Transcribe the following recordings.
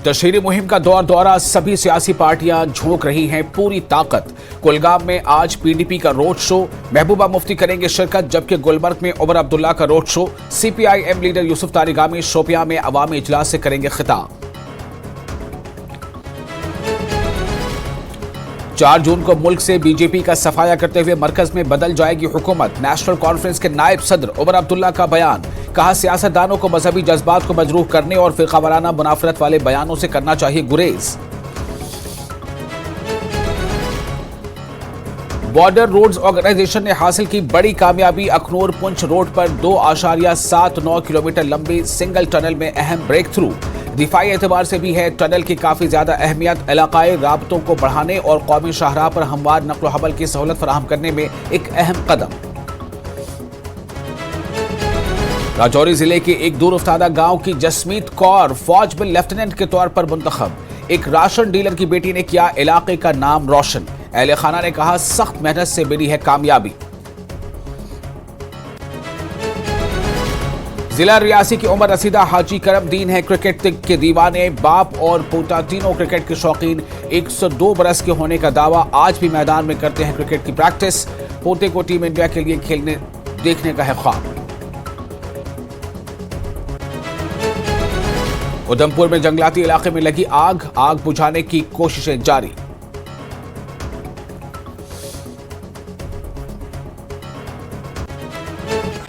तशहीरी मुहिम का दौरा सभी सियासी पार्टियां झोंक रही हैं पूरी ताकत। कुलगाम में आज पीडीपी का रोड शो, महबूबा मुफ्ती करेंगे शिरकत, जबकि गुलबर्ग में उमर अब्दुल्ला का road show. CPIM leader Yusuf Tarigami Shopian में अवामी इजलास से करेंगे खिताब। 4 जून को मुल्क से बीजेपी का सफाया करते हुए मरकज में बदल जाएगी हुकूमत। नेशनल कॉन्फ्रेंस के नायब सदर उमर अब्दुल्ला का बयान, कहा सियासतदानों को मजहबी जज्बात को मजरूह करने और फिरकावाराना मुनाफरत वाले बयानों से करना चाहिए गुरेज। बॉर्डर रोड्स ऑर्गेनाइजेशन ने हासिल की बड़ी कामयाबी। अखनूर पुंछ रोड पर 2.79 किलोमीटर लंबी सिंगल टनल में अहम ब्रेक थ्रू। दिफाई एतबार से भी है टनल की काफी ज्यादा अहमियत। इलाकाई राबतों को बढ़ाने और कौमी शाहराह पर हमवार नक्ल हमल की सहूलत फराहम करने में एक अहम कदम। राजौरी जिले के एक दूर उफ्तादा गांव की जसमीत कौर फौज में लेफ्टिनेंट के तौर पर मुंतखब। एक राशन डीलर की बेटी ने किया इलाके का नाम रोशन। अहले खाना ने कहा सख्त मेहनत से मिली है कामयाबी। जिला रियासी की उमर रसीदा हाजी करमदीन है क्रिकेट के दीवाने। बाप और पोता तीनों क्रिकेट के शौकीन। 102 बरस के होने का दावा, आज भी मैदान में करते हैं क्रिकेट की प्रैक्टिस। पोते को टीम इंडिया के लिए खेलने देखने का है ख्वाब। उधमपुर में जंगलाती इलाके में लगी आग बुझाने की कोशिशें जारी।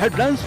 हेडलाइंस